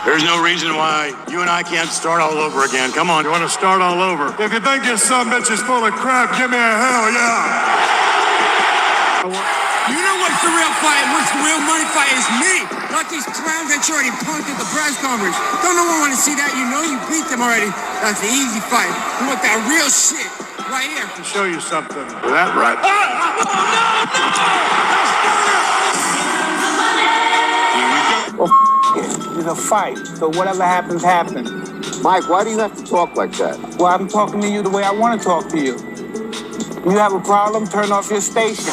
There's no reason why you and I can't start all over again. Come on. You want to start all over? If you think this son bitch is full of crap, give me a hell yeah. You know what's the real fight? What's the real money fight is me. Not these clowns that you already punked at the press conference. Don't no one want to see that. You know you beat them already. That's the easy fight. You want that real shit right here. To show you something. Is that right? Well, it's a fight, so whatever happens, happens. Mike, why do you have to talk like that? Well, I'm talking to you the way I want to talk to you. You have a problem, turn off your station.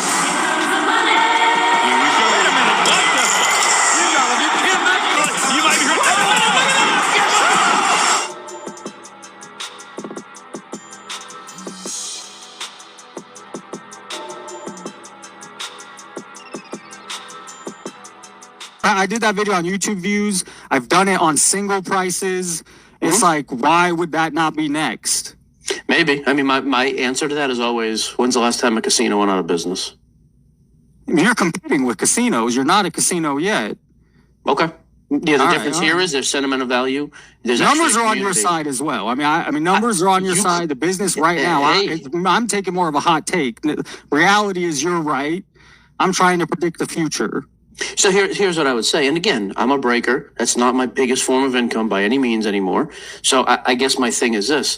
I did that video on YouTube views. I've done it on single prices. It's like, why would that not be next? Maybe. I mean, my answer to that is always, when's the last time a casino went out of business? You're competing with casinos. You're not a casino yet. Okay. Yeah, the difference here is there's sentimental value. There's numbers are on your side as well. I mean, numbers are on your side. The business right now, I'm taking more of a hot take. Reality is you're right. I'm trying to predict the future. So here's what I would say. And again, I'm a breaker. That's not my biggest form of income by any means anymore. So I guess my thing is this.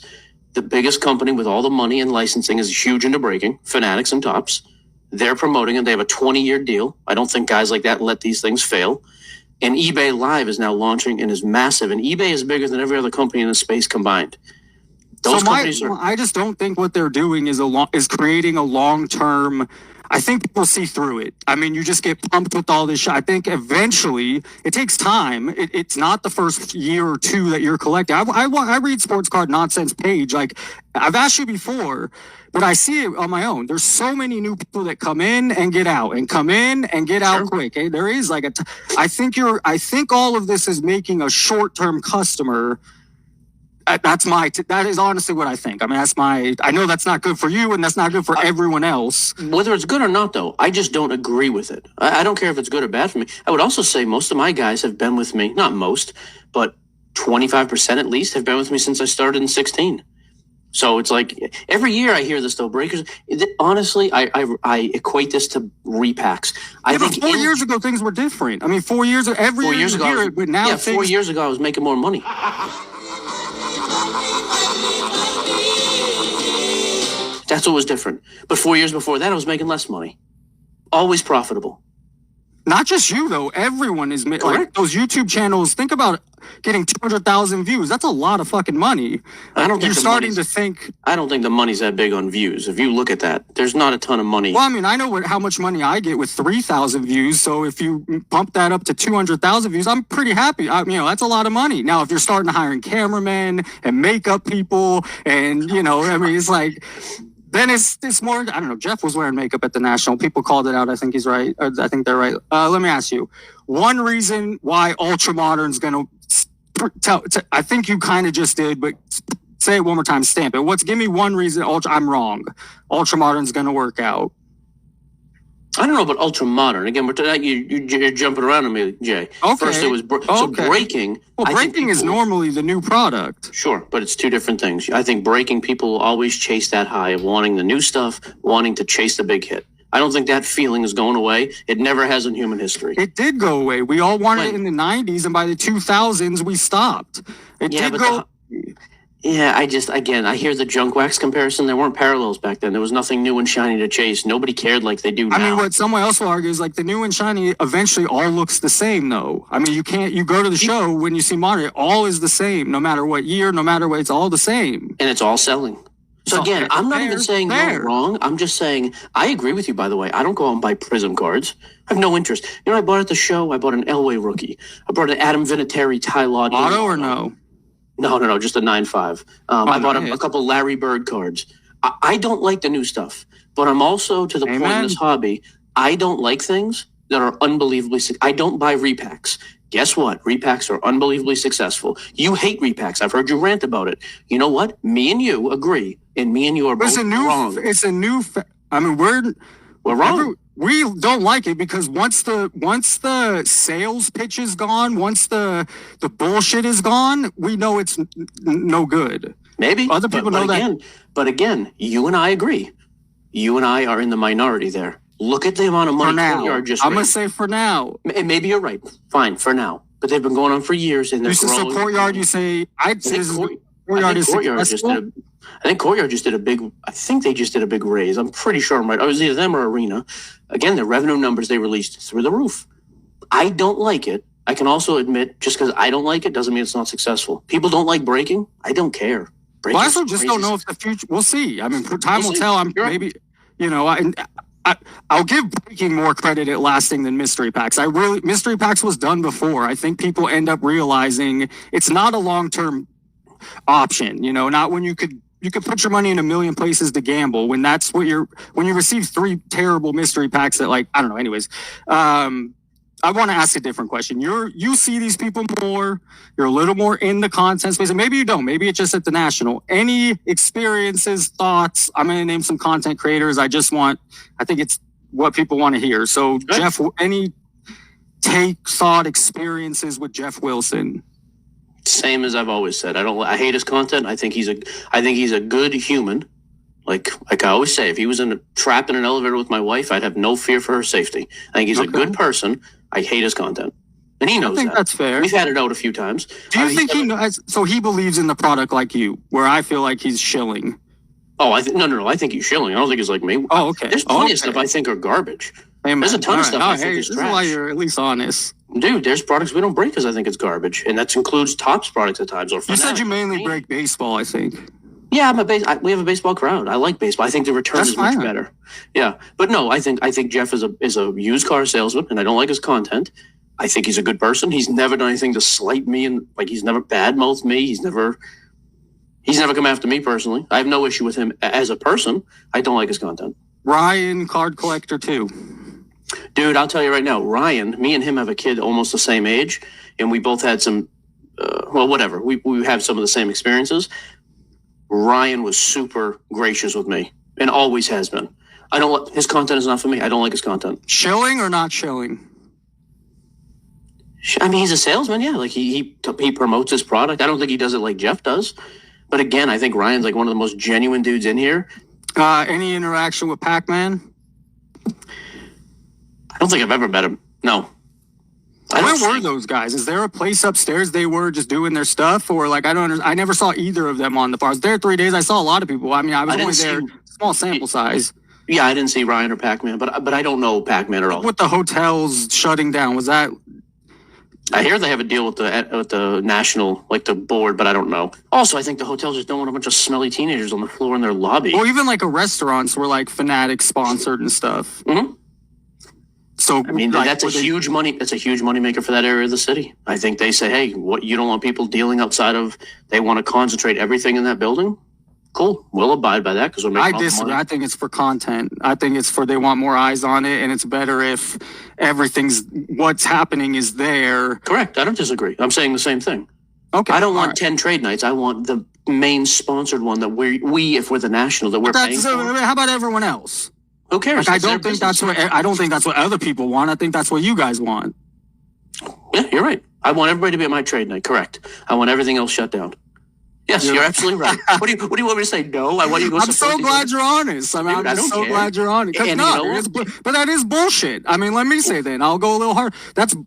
The biggest company with all the money and licensing is huge into breaking, Fanatics and Tops. They're promoting it. They have a 20-year deal. I don't think guys like that let these things fail. And eBay Live is now launching and is massive. And eBay is bigger than every other company in the space combined. I just don't think what they're doing is creating a long-term. I think people see through it. I mean, you just get pumped with all this shit. I think eventually it takes time. It's not the first year or two that you're collecting. I read Sports Card Nonsense page. Like I've asked you before, but I see it on my own. There's so many new people that come in and get out and come in and get out quick. There is like I think all of this is making a short-term customer. That is honestly what I think. I mean, I know that's not good for you and that's not good for everyone else. Whether it's good or not, though, I just don't agree with it. I don't care if it's good or bad for me. I would also say most of my guys have been with me, not most, but 25% at least have been with me since I started in 16. So it's like every year I hear this, though, breakers. Honestly, I equate this to repacks. I think 4 years ago things were different. I mean, 4 years ago, every year you hear it, but now 4 years ago I was making more money. That's what was different. But 4 years before that, I was making less money. Always profitable. Not just you, though. Everyone is making, like, those YouTube channels. Think about getting 200,000 views. That's a lot of fucking money. I don't think the money's that big on views. If you look at that, there's not a ton of money. Well, I mean, I know how much money I get with 3,000 views. So if you bump that up to 200,000 views, I'm pretty happy. That's a lot of money. Now, if you're starting hiring cameramen and makeup people and, it's like... Then it's more, I don't know, Jeff was wearing makeup at the National. People called it out. I think he's right. I think they're right. Let me ask you. One reason why Ultramodern's going to, I think you kind of just did, but say it one more time, stamp it. Give me one reason I'm wrong. Ultramodern's going to work out. I don't know about Ultramodern. Again, you're jumping around on me, Jay. Okay. First it was breaking. Well, breaking is normally the new product. Sure, but it's two different things. I think breaking, people always chase that high of wanting the new stuff, wanting to chase the big hit. I don't think that feeling is going away. It never has in human history. It did go away. We all wanted it in the 90s, and by the 2000s, we stopped. Yeah, I hear the junk wax comparison. There weren't parallels back then. There was nothing new and shiny to chase. Nobody cared like they do now. I mean, what someone else will argue is like the new and shiny eventually all looks the same, though. I mean, you go to the show when you see modern, it all is the same, no matter what year, no matter what, it's all the same. And it's all selling. So again, I'm not even saying you're wrong. I'm just saying, I agree with you, by the way. I don't go out and buy Prism cards. I have no interest. I bought at the show, I bought an Elway rookie. I bought an Adam Vinatieri, Ty Law. Auto or no? No, just a 9.5. I bought a couple Larry Bird cards. I don't like the new stuff, but I'm also to the point in this hobby, I don't like things that are unbelievably I don't buy repacks. Guess what? Repacks are unbelievably successful. You hate repacks. I've heard you rant about it. You know what? Me and you agree, and me and you are both wrong. It's a new... I mean, we're wrong. we don't like it because once the sales pitch is gone, once the bullshit is gone, we know it's no good. Maybe other people know that. But again, you and I agree. You and I are in the minority there. Look at the amount of money Courtyard just raised. I'm gonna say for now. And maybe you're right. Fine, for now. But they've been going on for years, and they're growing. So Courtyard, you say Courtyard is successful? I think Courtyard just did a big. I think they just did a big raise. I'm pretty sure I'm right. It was either them or Arena. Again, the revenue numbers they released through the roof. I don't like it. I can also admit, just because I don't like it doesn't mean it's not successful. People don't like breaking. I don't care. Well, I also just don't know if the future. We'll see. I mean, time will tell. Maybe, I'll give breaking more credit at lasting than mystery packs. Mystery packs was done before. I think people end up realizing it's not a long-term option. Not when you could put your money in a million places to gamble. When you receive 3 terrible mystery packs that, like, I don't know. Anyways, I want to ask a different question. You see these people more. You're a little more in the content space, and maybe you don't. Maybe it's just at the national. Any experiences, thoughts? I'm going to name some content creators. I think it's what people want to hear. So, good. Jeff, any thought, experiences with Jeff Wilson? Same as I've always said. I hate his content. I think he's a good human. Like I always say, if he was trapped in an elevator with my wife, I'd have no fear for her safety. I think he's a good person. I hate his content. And he knows that. I think that's fair. We've had it out a few times. Do you think he knows? So he believes in the product like you, where I feel like he's shilling. Oh, no. I think he's shilling. I don't think he's like me. Oh, okay. There's plenty of stuff I think are garbage. Hey, there's a ton of stuff I think is trash. This is why you're at least honest. Dude, there's products we don't break because I think it's garbage. And that includes Topps products at times. You said you mainly break baseball, I think. Yeah, we have a baseball crowd. I like baseball. I think the return is much better. Yeah, but no, I think Jeff is a used car salesman, and I don't like his content. I think he's a good person. He's never done anything to slight me, and he's never badmouthed me. He's never come after me personally. I have no issue with him as a person. I don't like his content. Ryan, card collector too. Dude, I'll tell you right now, Ryan. Me and him have a kid almost the same age, and we both had some. Whatever. We have some of the same experiences. Ryan was super gracious with me and always has been. His content is not for me. I don't like his content. Shilling or not shilling? I mean, he's a salesman. Yeah. Like he promotes his product. I don't think he does it like Jeff does. But again, I think Ryan's like one of the most genuine dudes in here. Any interaction with Pac-Man? I don't think I've ever met him. No. Where were those guys? Is there a place upstairs they were just doing their stuff? Or I never saw either of them on the bar. I was there 3 days. I saw a lot of people. I mean, I was only there, small sample size. Yeah, I didn't see Ryan or Pac-Man, but I don't know Pac-Man at all. With the hotels shutting down, was that? I hear they have a deal with the national, like the board, but I don't know. Also, I think the hotels just don't want a bunch of smelly teenagers on the floor in their lobby. Or even like a restaurants were like Fanatics sponsored and stuff. Mm-hmm. So I mean, that's a huge money. That's a huge money maker for that area of the city. I think they say, hey, what you don't want people dealing outside of. They want to concentrate everything in that building. Cool, we'll abide by that because we're making. I disagree. I think it's for content. I think it's for they want more eyes on it, and it's better if what's happening is there. Correct. I don't disagree. I'm saying the same thing. Okay. I don't want 10 trade nights. I want the main sponsored one that if we're the national that we're paying for. How about everyone else? Who cares? I don't think that's what other people want. I think that's what you guys want. Yeah, you're right. I want everybody to be at my trade night. Correct. I want everything else shut down. Yes, you're absolutely right. What do you want me to say? No, I want you to go. I'm so glad you're honest. I'm so glad you're honest. But that is bullshit. I mean, let me say that. I'll go a little hard. That's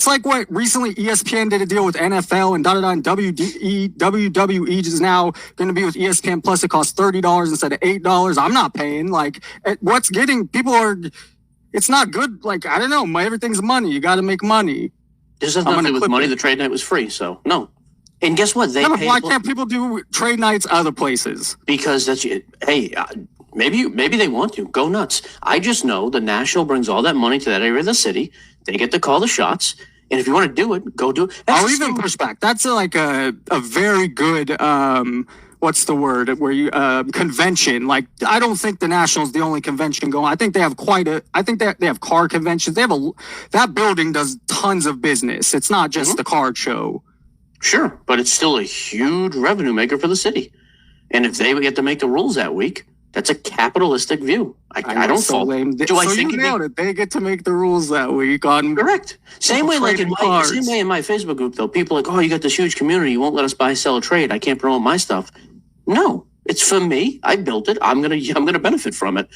like what recently ESPN did a deal with NFL and and WWE is now going to be with ESPN Plus. It costs $30 instead of $8. I'm not paying. Like, what's getting people are. It's not good. Like, I don't know. Everything's money. You got to make money. This has nothing to do with money. The trade night was free, so no. And guess what? Why can't people do trade nights other places? Because that's hey, maybe they want to go nuts. I just know the National brings all that money to that area of the city. They get to call the shots, and if you want to do it, go do it. I'll even push back. That's like a very good what's the word where you convention. Like, I don't think the National's the only convention going. I think they have I think they have car conventions. That building does tons of business. It's not just the card show. Sure, but it's still a huge revenue maker for the city. And if they get to make the rules that week, That's a capitalistic view. I don't so fault. lame. Do I so think you nailed it? They get to make the rules that week on correct? Same way, like in cards. same way in my Facebook group, though. People are like, oh, you got this huge community. You won't let us buy, sell, or trade. I can't promote my stuff. No, it's for me. I built it. I'm gonna benefit from it.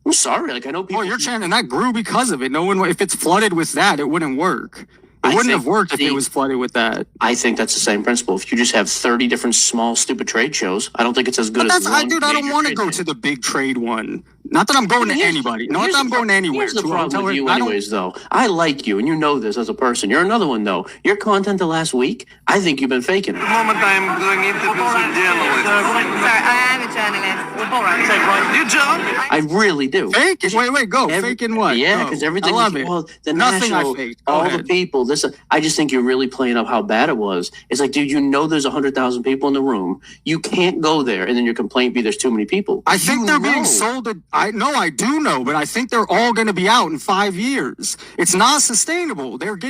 I'm sorry. Like I know people. Well, you're chanting that grew because of it. No one, if it's flooded with that, it wouldn't work. It wouldn't have worked if it was flooded with that. I think that's the same principle. If you just have 30 different small, stupid trade shows, I don't think it's as good as one. I don't want to go to the big trade one. Not that I'm going to anybody. Not that I'm going anywhere. Here's the problem with you anyways, though. I like you, and you know this as a person. You're another one, though. Your content the last week, I think you've been faking it. At the moment, I'm doing interviews with journalists. Sorry, I am a journalist. All right. You journalist? I really do. Fake? Wait, go. Faking what? Yeah, because everything. I love it. Well, the Nothing national, I faked. all the people. I just think you're really playing up how bad it was. It's like, dude, you know there's 100,000 people in the room. You can't go there, and then your complaint be there's too many people. I think they're being sold. I do know, but I think they're all going to be out in 5 years. It's not sustainable. There's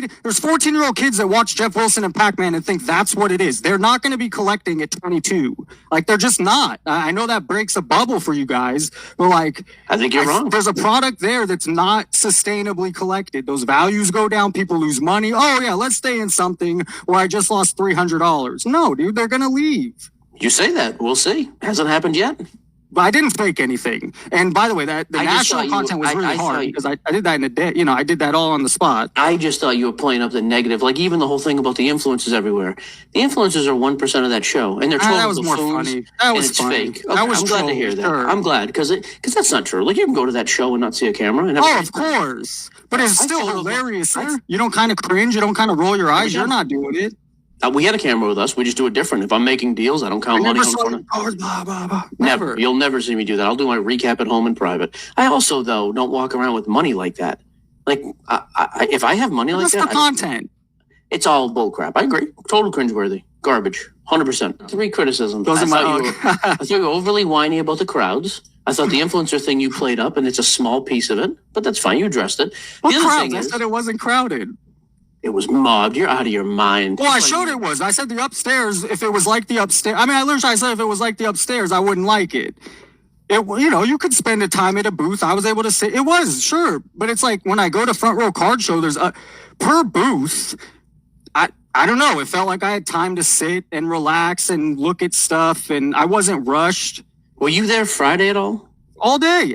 14-year-old kids that watch Jeff Wilson and Pac-Man and think that's what it is. They're not going to be collecting at 22. Like they're just not. I know that breaks a bubble for you guys, but like I think you're wrong. There's a product there that's not sustainably collected. Those values go down. People lose money. Oh yeah, let's stay in something where I just lost $300. No, dude, they're going to leave. You say that. We'll see. Hasn't happened yet. But I didn't fake anything. And by the way, the national content was really hard because I did that in a day. You know, I did that all on the spot. I just thought you were playing up the negative. Like even the whole thing about the influencers everywhere. The influencers are 1% of that show, and they're trolling that was more funny. That was it's funny. fake. Okay, That was I'm glad to hear that. sure. I'm glad because that's not true. Like you can go to that show and not see a camera. And Oh, of course. But it's still hilarious. You don't kind of cringe. You don't kind of roll your eyes. You're not doing it. We had a camera with us. We just do it different. If I'm making deals, I don't count money on front of cars, blah, blah, blah. Never. You'll never see me do that. I'll do my recap at home in private. I also, though, don't walk around with money like that. Like, if I have money like that, that's the content. It's all bullcrap. I agree. Total cringeworthy. Garbage. 100%. 3 criticisms. Those are my own. I thought you were overly whiny about the crowds. I thought the influencer thing you played up, and it's a small piece of it, but that's fine. You addressed it. What crowds? I said it wasn't crowded. It was mobbed. You're out of your mind. Well, I showed it was. I said the upstairs, if it was like the upstairs. I mean, I said if it was like the upstairs, I wouldn't like it. You could spend a time at a booth. I was able to sit. It was, sure. But it's like when I go to Front Row Card Show, there's per booth. I don't know. It felt like I had time to sit and relax and look at stuff, and I wasn't rushed. Were you there Friday at all? All day.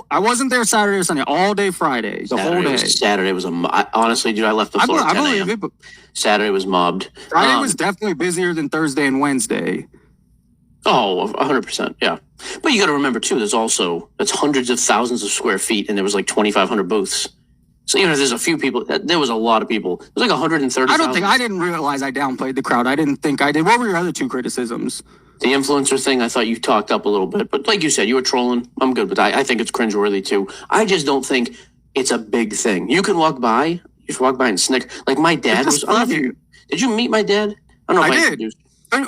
I wasn't there Saturday or Sunday. All day Friday. Whole day. Saturday was honestly, dude, I left the floor at 10 I believe a.m. it, but Saturday was mobbed. Friday was definitely busier than Thursday and Wednesday. Oh, 100%. Yeah. But you got to remember, too, that's hundreds of thousands of square feet, and there was like 2,500 booths. So, there's a few people. There was a lot of people. It was like 130,000. I didn't realize I downplayed the crowd. I didn't think I did. What were your other 2 criticisms? The influencer thing, I thought you talked up a little bit. But like you said, you were trolling. I'm good with that. I think it's cringeworthy, too. I just don't think it's a big thing. You can walk by. You just walk by and snicker. Like my dad was. Did you meet my dad? I don't know if I did.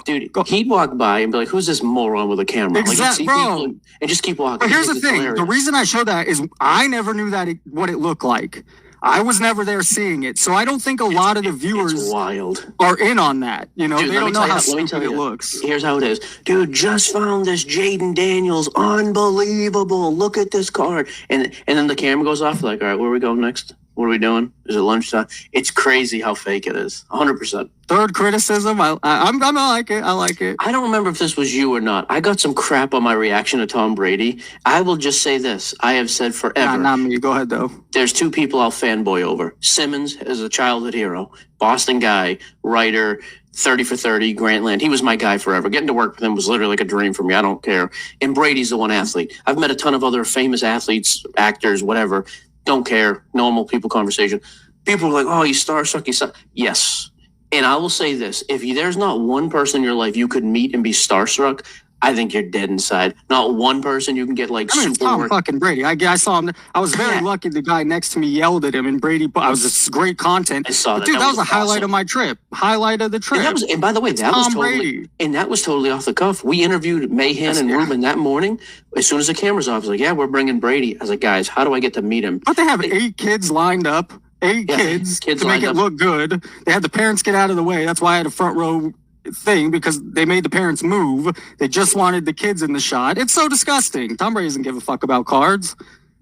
Dude, he'd walk by and be like, who's this moron with a camera? Exactly, bro. And just keep walking. But here's the thing. Hilarious. The reason I show that is I never knew what it looked like. I was never there seeing it. So I don't think a lot of the viewers are in on that. Dude, they don't know how stupid it looks. Here's how it is. Dude, just found this Jaden Daniels. Unbelievable. Look at this card. And then the camera goes off. Like, all right, where are we going next? What are we doing? Is it lunchtime? It's crazy how fake it is. 100%. Third criticism. I like it. I like it. I don't remember if this was you or not. I got some crap on my reaction to Tom Brady. I will just say this. I have said forever. Not me. Go ahead, though. There's 2 people I'll fanboy over. Simmons is a childhood hero. Boston guy, writer, 30 for 30, Grantland. He was my guy forever. Getting to work with him was literally like a dream for me. I don't care. And Brady's the one athlete. I've met a ton of other famous athletes, actors, whatever. Don't care. Normal people conversation. People are like, oh, he's starstruck. Yes. And I will say this. If there's not one person in your life you could meet and be starstruck, I think you're dead inside. Not one person you can get super Tom fucking Brady. I saw him. I was very lucky the guy next to me yelled at him, and Brady, I was this great content. I saw that. Dude, that was a highlight of my trip. Highlight of the trip. And by the way, that was totally off the cuff. We interviewed Mahan and Ruben that morning. As soon as the camera's off, I was like, yeah, we're bringing Brady. I was like, guys, how do I get to meet him? But they have 8 kids lined up. 8 kids to make it look good. They had the parents get out of the way. That's why I had a front row thing because they made the parents move. They just wanted the kids in the shot. It's so disgusting. Tom Brady doesn't give a fuck about cards.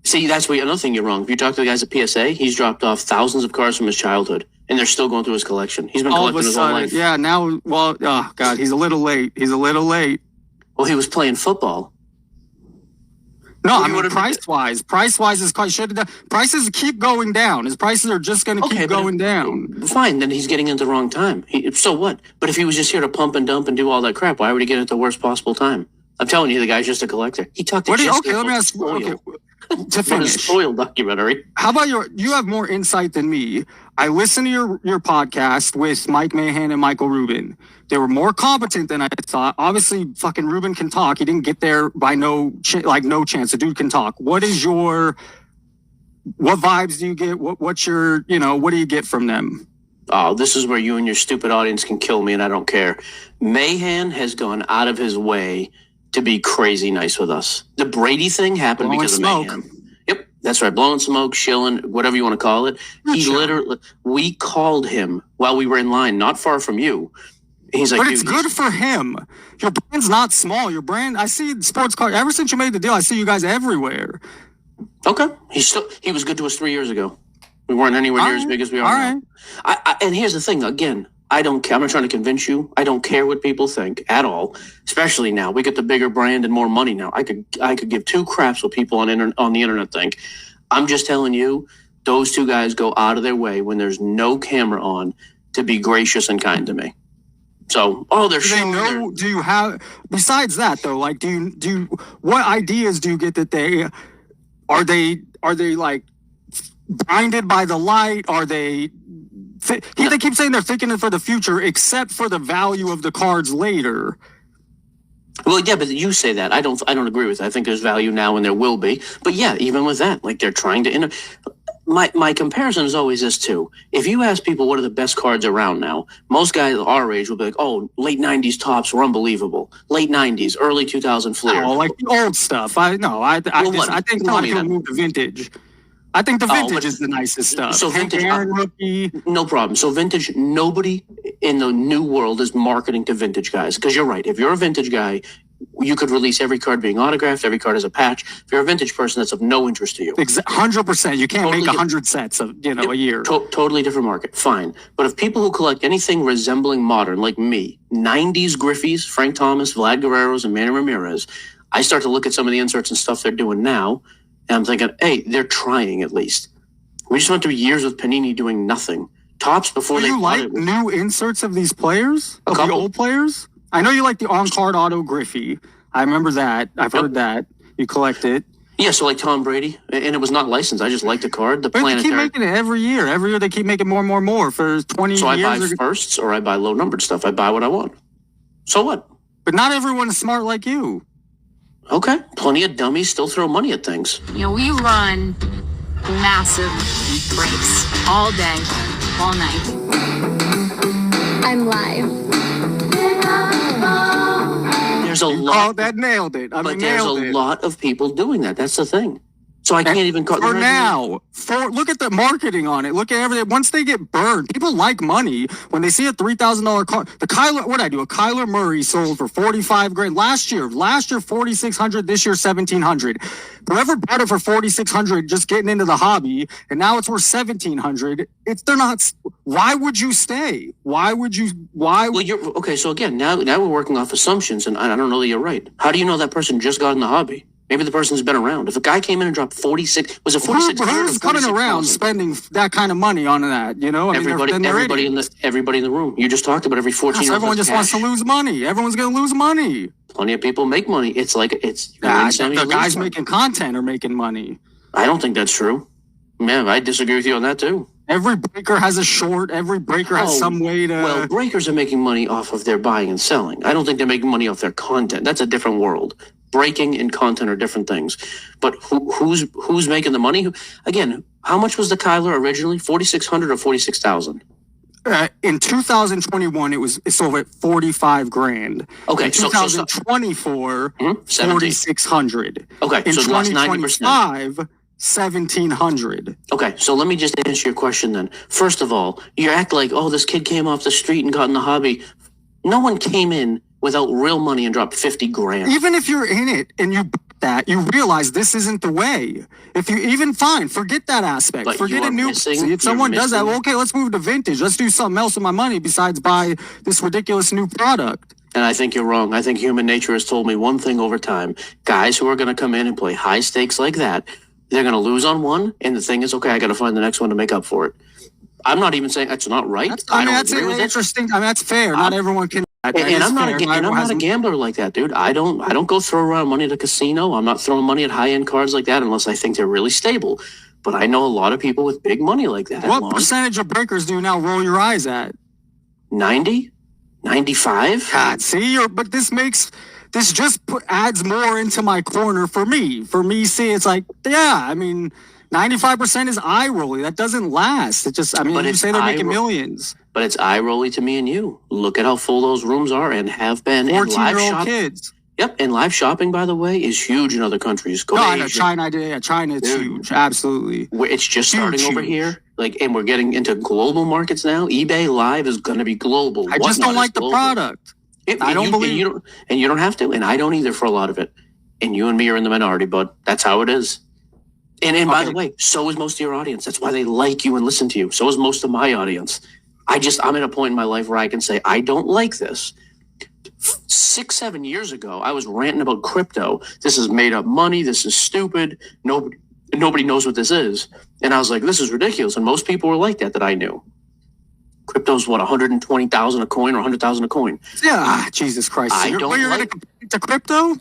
See, that's another thing you're wrong. If you talk to the guys at PSA, he's dropped off thousands of cards from his childhood, and they're still going through his collection. He's been collecting his whole life. Yeah, now, well, oh, God, he's a little late. Well, he was playing football. No, I mean, price-wise is quite should have done. Prices keep going down. His prices are just going to keep going down. Fine, then he's getting into the wrong time. So what? But if he was just here to pump and dump and do all that crap, why would he get it at the worst possible time? I'm telling you, the guy's just a collector. He talked to Okay, let me ask you. Okay, to finish. Spoiled documentary. How about you have more insight than me. I listened to your podcast with Mike Mahan and Michael Rubin. They were more competent than I thought. Obviously, fucking Rubin can talk. He didn't get there by no chance. The dude can talk. What vibes do you get? What's your, what do you get from them? Oh, this is where you and your stupid audience can kill me, and I don't care. Mahan has gone out of his way to be crazy nice with us. The Brady thing happened because of Mahan. Yep, that's right. Blowing smoke, shilling, whatever you want to call it. We called him while we were in line, not far from you. He's like, but it's good for him. Your brand's not small. Your brand, I see sports car. Ever since you made the deal, I see you guys everywhere. Okay, he was good to us 3 years ago. We weren't anywhere near as big as we are now. Right. And here's the thing. Again, I don't care. I'm not trying to convince you. I don't care what people think at all. Especially now, we get the bigger brand and more money now. I could give two craps what people on the internet think. I'm just telling you, those two guys go out of their way when there's no camera on to be gracious and kind to me. So, they're showing. Do you have? Besides that, though, like, what ideas do you get that they are like blinded by the light? Are they? They keep saying they're thinking it for the future, except for the value of the cards later. Well, yeah, but you say that. I don't agree with that. I think there's value now and there will be. But yeah, even with that, like they're trying to. My comparison is always this too. If you ask people what are the best cards around now, most guys our age will be like, "Oh, late '90s tops were unbelievable. Late '90s, early 2000 Fleer." Oh, like the old stuff. I think a lot of people move to vintage. I think the vintage is the nicest stuff. So vintage, rookie. No problem. So vintage, nobody in the new world is marketing to vintage guys. Because you're right. If you're a vintage guy, you could release every card being autographed. Every card has a patch. If you're a vintage person, that's of no interest to you. 100%. You can't make 100 sets of a year. Totally different market. Fine. But if people who collect anything resembling modern, like me, 90s Griffies, Frank Thomas, Vlad Guerreros, and Manny Ramirez, I start to look at some of the inserts and stuff they're doing now, and I'm thinking, hey, they're trying at least. We just went through years with Panini doing nothing. Tops before you like new inserts of these players? Of the old players? I know you like the on-card auto Griffey. I remember that. I've heard that. You collect it. Yeah, so like Tom Brady, and it was not licensed. I just liked the card. But they keep making it every year. Every year they keep making more and more and more for 20 years. So I buy firsts or I buy low-numbered stuff. I buy what I want. So what? But not everyone is smart like you. Okay. Plenty of dummies still throw money at things. We run massive breaks all day, all night. I'm live. There's a lot. Oh, that nailed it. There's a lot of people doing that. That's the thing. So I can't even cut for now. Look at the marketing on it. Look at everything. Once they get burned, people like money. When they see a $3,000 car, a Kyler Murray sold for $45,000 last year. Last year $4,600. This year $1,700. Whoever bought it for $4,600, just getting into the hobby, and now it's worth $1,700. They're not. Why would you stay? Why? Well, you're okay. So again, now we're working off assumptions, and I don't know that you're right. How do you know that person just got in the hobby? Maybe the person's been around. If a guy came in and dropped 46, was it 46? Who's coming around spending that kind of money on that? Everybody in the room. You just talked about every 14. So everyone just wants to lose money. Everyone's going to lose money. Plenty of people make money. It's like the guys making content are making money. I don't think that's true. Man, I disagree with you on that too. Every breaker has a short. Every breaker has some way to. Well, breakers are making money off of their buying and selling. I don't think they're making money off their content. That's a different world. Breaking and content are different things. But who's making the money? Again, how much was the Kyler originally? 4,600 or 46,000? In 2021, it sold at $45,000. Okay, in 2024, 4,600. Okay, in so 2025, 1,700. Okay, so let me just answer your question then. First of all, you act like, this kid came off the street and got in the hobby. No one came in without real money and dropped 50 grand. Even if you're in it and you that, you realize this isn't the way. If you even forget that aspect. But forget a new. missing, If someone does that, well, okay, let's move to vintage. Let's do something else with my money besides buy this ridiculous new product. And I think you're wrong. I think human nature has told me one thing over time. Guys who are going to come in and play high stakes like that, they're going to lose on one. And the thing is, okay, I got to find the next one to make up for it. I'm not even saying that's not right. That's interesting. I mean, that's fair. Not everyone can. And I'm not a gambler like that, dude. I don't go throw around money at a casino. I'm not throwing money at high-end cards like that unless I think they're really stable. But I know a lot of people with big money like that. What percentage of breakers do you now roll your eyes at? 90? 95? God, see, but this just adds more into my corner for me. For me, see, it's like, yeah, I mean, 95% is eye rolling. That doesn't last. It just, I mean, you say they're making millions. But it's eye rolly to me and you. Look at how full those rooms are and have been. 14-year-old kids. Yep, and live shopping, by the way, is huge in other countries. I know China. China, it's huge. Absolutely. It's just starting over here. And we're getting into global markets now. eBay Live is going to be global. I just don't like the product. I don't believe you. And you don't have to, and I don't either for a lot of it. And you and me are in the minority, bud. That's how it is. And by the way, so is most of your audience. That's why they like you and listen to you. So is most of my audience. I'm at a point in my life where I can say, I don't like this. 6-7 years ago, I was ranting about crypto. This is made up money. This is stupid. Nobody knows what this is. And I was like, this is ridiculous. And most people were like that I knew. Crypto's what, 120,000 a coin or 100,000 a coin? Yeah, Jesus Christ. So you're going to compare to crypto?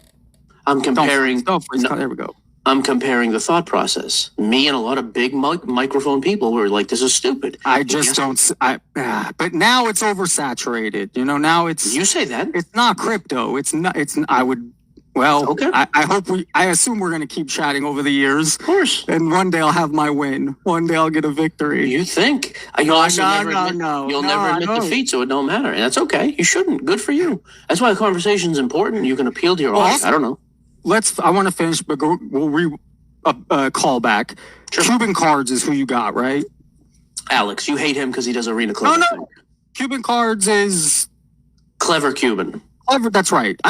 I'm comparing. There we go. I'm comparing the thought process. Me and a lot of big microphone people were like, this is stupid. I just don't. But now it's oversaturated. You know, now it's. You say that. It's not crypto. It's not. I would. Well, okay. I assume we're going to keep chatting over the years. Of course. And one day I'll have my win. One day I'll get a victory. You think? You'll never admit defeat, so it don't matter. And that's okay. You shouldn't. Good for you. That's why the conversation's important. You can appeal to your audience. I don't know. I want to finish, but we'll call back. Sure. Cuban Cards is who you got, right? Alex, you hate him because he does arena club. No. Cuban Cards is clever Cuban. Clever, that's right.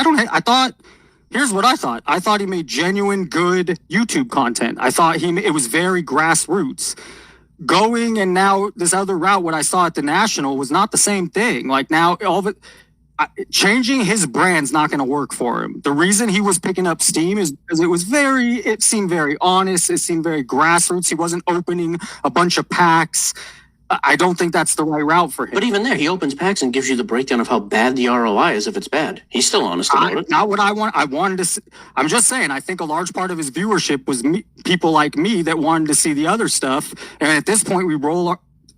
Here's what I thought. I thought he made genuine, good YouTube content. I thought it was very grassroots. Going and now this other route, what I saw at the National was not the same thing. Like now, all of it. Changing his brand's not going to work for him. The reason he was picking up steam is because it seemed very honest. It seemed very grassroots. He wasn't opening a bunch of packs. I don't think that's the right route for him. But even there, he opens packs and gives you the breakdown of how bad the ROI is if it's bad. He's still honest about it. Not what I want. I wanted to. I'm just saying. I think a large part of his viewership was people like me that wanted to see the other stuff. And at this point,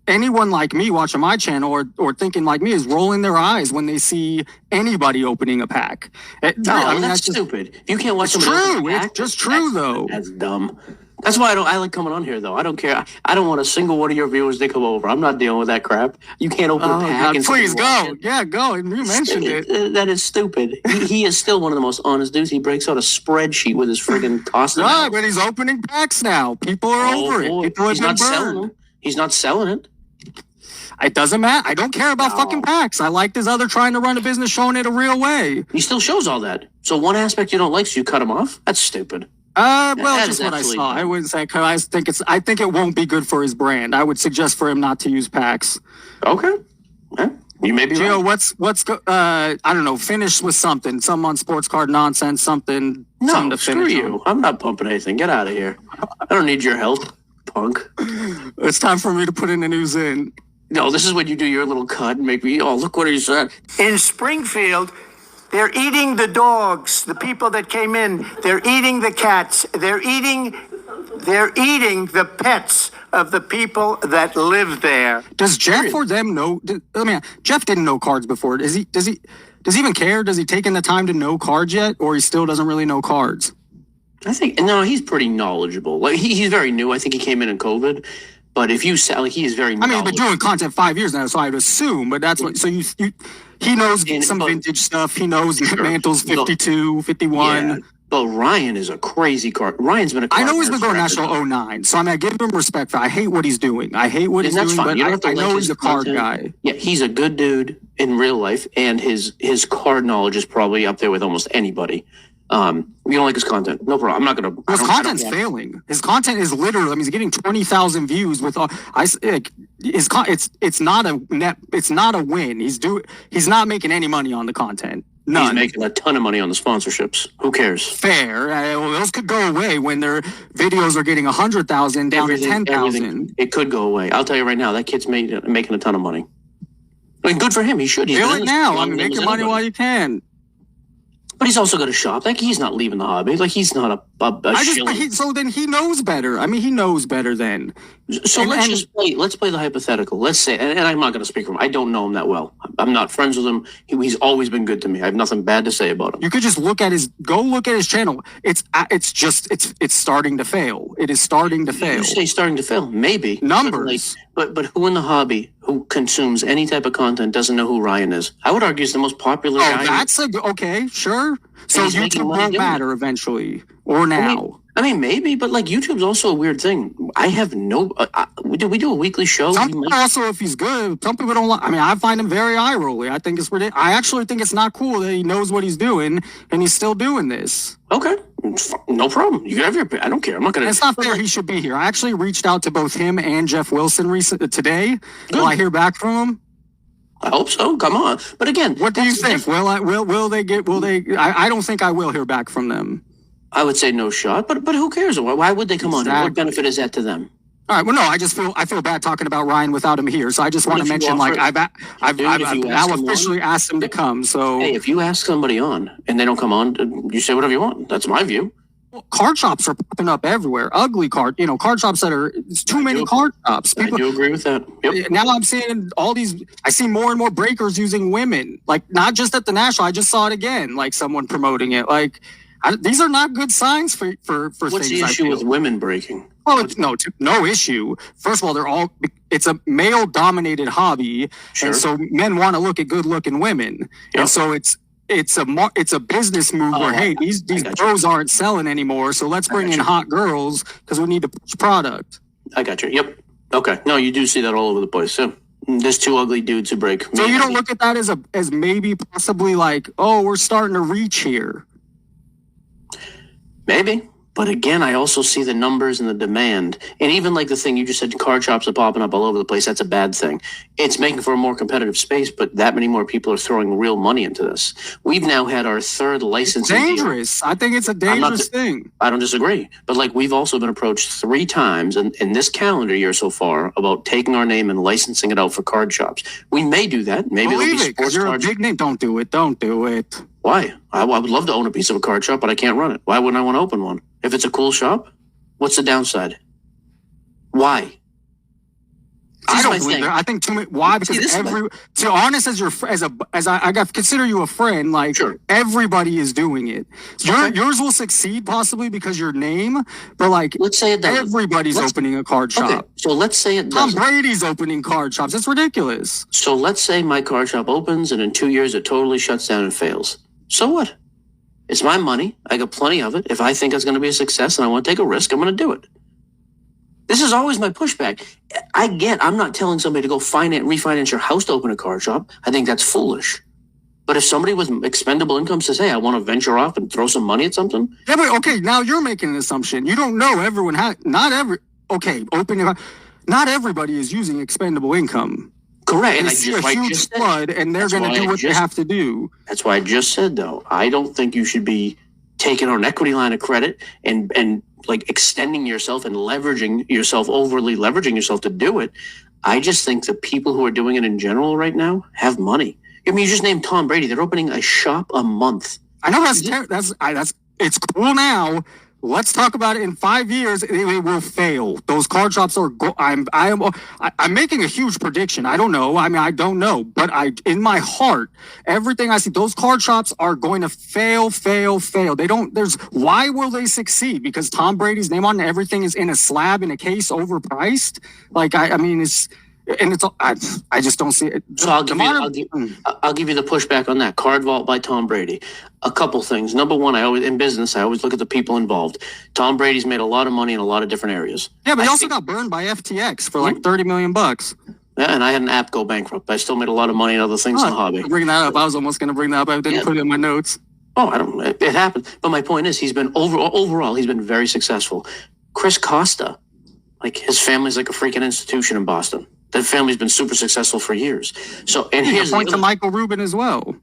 anyone like me watching my channel or thinking like me is rolling their eyes when they see anybody opening a pack. That's stupid. You can't watch somebody open a pack. It's just true, though. That's dumb. That's why I like coming on here, though. I don't care. I don't want a single one of your viewers to come over. I'm not dealing with that crap. You can't open a pack. God, please go. Yeah, go. You mentioned it. That is stupid. He is still one of the most honest dudes. He breaks out a spreadsheet with his friggin' cost. Right, but he's opening packs now. People are over it. People have been burned. He's not selling it. It doesn't matter. I don't care about fucking packs. I like this other trying to run a business showing it a real way. He still shows all that. So one aspect you don't like, so you cut him off? That's stupid. It's just what I saw. I wouldn't say, cause I think it won't be good for his brand. I would suggest for him not to use packs. Okay. Yeah. You may be Gio, right. I don't know, finish with something. Some on sports card nonsense, something to screw finish you. I'm not pumping anything. Get out of here. I don't need your help, punk. It's time for me to put in the news in. No, this is when you do your little cut and make me, look what he said. In Springfield, they're eating the dogs, the people that came in. They're eating the cats. They're eating the pets of the people that live there. Does Jeff or them know? Jeff didn't know cards before. Does he even care? Does he take in the time to know cards yet? Or he still doesn't really know cards? I think, no, he's pretty knowledgeable. Like he's very new. I think he came in COVID. But if you sell, he is very knowledgeable. He's been doing content 5 years now, so I'd assume. But that's what. So he knows some vintage stuff. He knows Mantle's 52, 51. But Ryan is a crazy card. Ryan's been a card. I know he's been going national 09, so I mean, I give him respect for. I hate what he's doing. I hate what he's doing, fine. but I know he's a card guy. Yeah, he's a good dude in real life, and his card knowledge is probably up there with almost anybody. You don't like his content? No problem. I'm not gonna. His content's failing. His content is literally. I mean, he's getting 20,000 views with. It's not a net. It's not a win. He's not making any money on the content. None. He's making a ton of money on the sponsorships. Who cares? Fair. Well, those could go away when their videos are getting 100,000 down to 10,000. It could go away. I'll tell you right now, that kid's making a ton of money. I mean, good for him. He should. He's do it now. I mean, make your money while you can. But he's also got a shop. Like, he's not leaving the hobby. Like, he's not a shilling. So then he knows better. I mean, he knows better then. So let's play the hypothetical. Let's say, and I'm not going to speak for him. I don't know him that well. I'm not friends with him. He's always been good to me. I have nothing bad to say about him. You could just look at his channel. It's starting to fail. It is starting to fail. You say starting to fail? Maybe. Numbers. But who in the hobby who consumes any type of content doesn't know who Ryan is? I would argue he's the most popular guy. That's okay, sure. So YouTube won't matter eventually, or now. I mean, maybe, but like YouTube's also a weird thing. I have no. We do a weekly show. Some people also, if he's good, some people don't like. I mean, I find him very eye rolly. I think it's ridiculous. I actually think it's not cool that he knows what he's doing and he's still doing this. Okay, no problem. You can have your. I don't care. I'm not gonna. It's not fair. He should be here. I actually reached out to both him and Jeff Wilson today. Will I hear back from him? I hope so. Come on. But again, what do you think? Will they? I don't think I will hear back from them. I would say no shot, but who cares? Why would they come on? What benefit is that to them? All right. Well, no, I feel bad talking about Ryan without him here. So I just want to mention, like, I've now officially asked him to come. So hey, if you ask somebody on and they don't come on, you say whatever you want. That's my view. Well, card shops are popping up everywhere. Ugly card shops that are, it's too many card shops. I do agree with that. Yep. Now I'm seeing I see more and more breakers using women, like not just at the national. I just saw it again, like someone promoting it. Like these are not good signs for What's things. What's the issue with women breaking? Well, it's no issue. First of all, it's a male dominated hobby. Sure. And so men want to look at good looking women. Yep. And so it's a business move where, hey, these bros aren't selling anymore, so let's bring in hot girls because we need to push product. I got you. Yep. Okay. No, you do see that all over the place. So there's two ugly dudes who break. So you don't look at that as maybe possibly like, oh, we're starting to reach here. Maybe. But again, I also see the numbers and the demand. And even like the thing you just said, card shops are popping up all over the place. That's a bad thing. It's making for a more competitive space, but that many more people are throwing real money into this. We've now had our third licensing. It's dangerous. I think it's a dangerous thing. I don't disagree. But like we've also been approached 3 times in this calendar year so far about taking our name and licensing it out for card shops. We may do that. Maybe it'll be sports you're card. A big name. Don't do it. Don't do it. Why? I would love to own a piece of a card shop, but I can't run it. Why wouldn't I want to open one? If it's a cool shop, what's the downside? Why? I don't believe that. I think too many. Why? Because to honest I consider you a friend. Like everybody is doing it. Yours will succeed possibly because your name, but like let's say it doesn't. Everybody's opening a card shop. Okay, so let's say it doesn't. Tom Brady's opening card shops. It's ridiculous. So let's say my card shop opens and in 2 years it totally shuts down and fails. So what? It's my money. I got plenty of it. If I think it's going to be a success and I want to take a risk, I'm going to do it. This is always my pushback. I'm not telling somebody to go refinance your house to open a card shop. I think that's foolish. But if somebody with expendable income says, hey, I want to venture off and throw some money at something. Yeah, but okay, now you're making an assumption. You don't know everyone not everybody is using expendable income. Correct. And I see a huge flood, and they're going to do what they have to do. That's why I just said, though, I don't think you should be taking on an equity line of credit and like extending yourself and overly leveraging yourself to do it. I just think the people who are doing it in general right now have money. I mean, you just named Tom Brady. They're opening a shop a month. I know it's cool now. Let's talk about it in 5 years. It will fail. Those card shops are. I'm making a huge prediction. I don't know. I mean, I don't know, but in my heart, everything I see, those card shops are going to fail. They don't. Why will they succeed? Because Tom Brady's name on everything is in a slab in a case, overpriced. Like I mean, And it's I just don't see it. So I'll give you the pushback on that. Card vault by Tom Brady. A couple things. Number one, I always look at the people involved. Tom Brady's made a lot of money in a lot of different areas. Yeah, but he also got burned by FTX for like $30 million. Yeah, and I had an app go bankrupt. I still made a lot of money in other things in the hobby. Bring that up. I was almost going to bring that up. I didn't put it in my notes. Oh, it happened. But my point is, he's been overall, he's been very successful. Chris Costa, like his family's like a freaking institution in Boston. That family's been super successful for years. So, and here's point to Michael Rubin as well.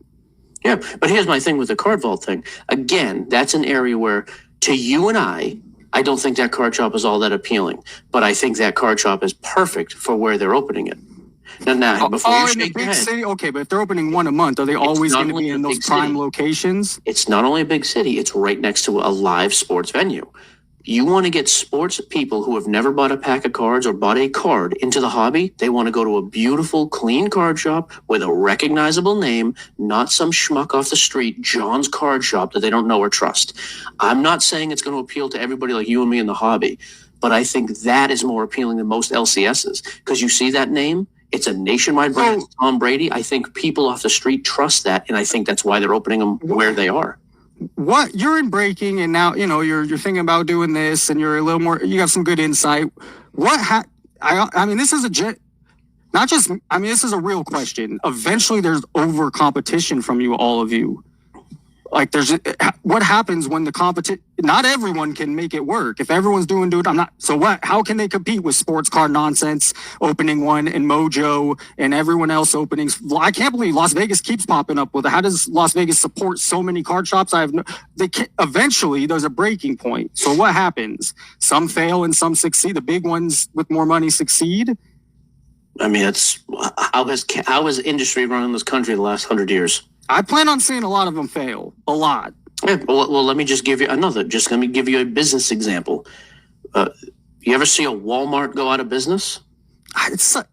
Yeah, but here's my thing with the card vault thing. Again, that's an area where, to you and I don't think that card shop is all that appealing. But I think that card shop is perfect for where they're opening it. Now, before you shake your head, city? Okay, but if they're opening one a month, are they always going to be in those prime locations? It's not only a big city; it's right next to a live sports venue. You want to get sports people who have never bought a pack of cards or bought a card into the hobby. They want to go to a beautiful, clean card shop with a recognizable name, not some schmuck off the street, John's Card Shop that they don't know or trust. I'm not saying it's going to appeal to everybody like you and me in the hobby, but I think that is more appealing than most LCSs because you see that name. It's a nationwide brand. It's Tom Brady. I think people off the street trust that, and I think that's why they're opening them where they are. What you're in breaking, and now you're thinking about doing this, and you're a little more. You have some good insight. I mean, this is this is a real question. Eventually, there's over competition from all of you. Like, what happens when the competition? Not everyone can make it work. If everyone's doing it, I'm not. So what? How can they compete with Sports Card Nonsense opening one and Mojo and everyone else opening? I can't believe Las Vegas keeps popping up with it. How does Las Vegas support so many card shops? Eventually, there's a breaking point. So what happens? Some fail and some succeed. The big ones with more money succeed. I mean, how has industry run in this country the last 100 years? I plan on seeing a lot of them fail. A lot. Yeah, well, let me just give you another. Just let me give you a business example. You ever see a Walmart go out of business?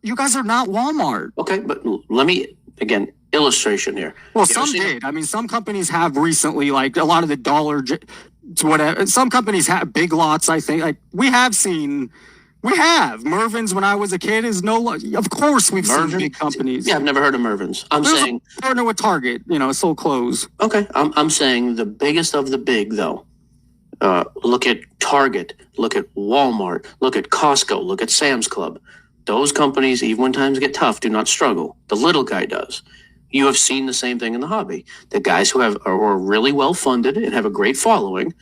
You guys are not Walmart. Okay, but let me, again, illustration here. Well, some did. I mean, some companies have recently, like a lot of the dollar, whatever. Some companies have Big Lots, I think. Like, we have Mervyn's when I was a kid is of course we've seen big companies. Yeah, I've never heard of Mervyn's. I'm saying partner with Target, it's so close. Okay, I'm saying the biggest of the big though. Look at Target, look at Walmart, look at Costco, look at Sam's Club. Those companies, even when times get tough, do not struggle. The little guy does. You have seen the same thing in the hobby. The guys who are really well funded and have a great following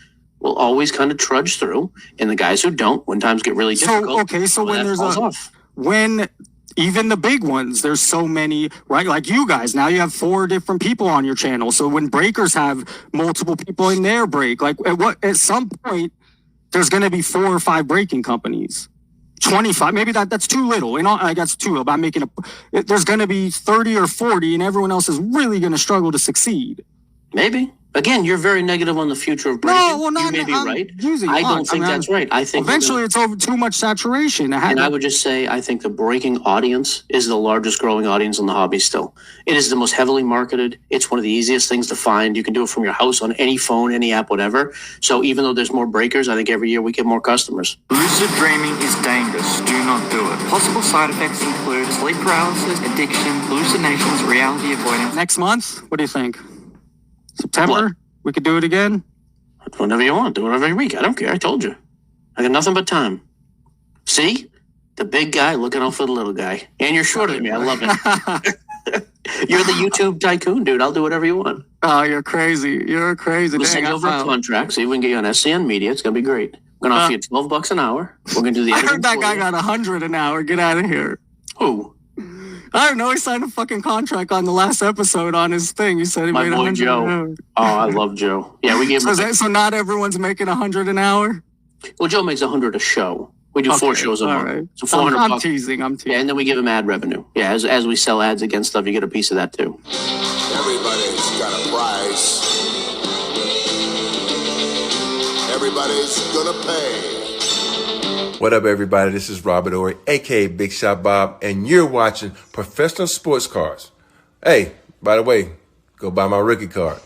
will always kind of trudge through, and the guys who don't, when times get really difficult. So when even the big ones, there's so many, right? Like you guys, now you have 4 different people on your channel. So when breakers have multiple people in their break, like at some point, there's going to be 4 or 5 breaking companies. 25, maybe that's too little. That's too little. But I'm making there's going to be 30 or 40, and everyone else is really going to struggle to succeed. Maybe. Again, you're very negative on the future of breaking. No, well, you may be right. I don't think that's right. I think eventually it's over too much saturation. And I would just say I think the breaking audience is the largest growing audience in the hobby still. It is the most heavily marketed. It's one of the easiest things to find. You can do it from your house on any phone, any app, whatever. So even though there's more breakers, I think every year we get more customers. Lucid dreaming is dangerous. Do not do it. Possible side effects include sleep paralysis, addiction, hallucinations, reality avoidance. Next month, what do you think? September? What? We could do it again? Whenever you want. Do it every week. I don't care. I told you. I got nothing but time. See? The big guy looking out for the little guy. And you're shorter than me. I love it. You're the YouTube tycoon, dude. I'll do whatever you want. Oh, you're crazy. You're crazy. We'll send you over a contract. See if we can get you on SCN Media. It's going to be great. We're going to offer you $12 an hour. We're going to do the I heard that guy got $100 an hour. Get out of here. Who? I don't know. He signed a fucking contract on the last episode on his thing. He said he made $100 Joe. an hour. Oh, I love Joe. Yeah, we gave him. So not everyone's making $100 an hour? Well, Joe makes $100 a show. We do 4 shows a month. Right. So $400. I'm teasing. Yeah, and then we give him ad revenue. Yeah, as we sell ads against stuff, you get a piece of that too. Everybody's got a price. Everybody's gonna pay. What up, everybody? This is Robert Ory, a.k.a. Big Shot Bob, and you're watching Professional Sports Cards. Hey, by the way, go buy my rookie card.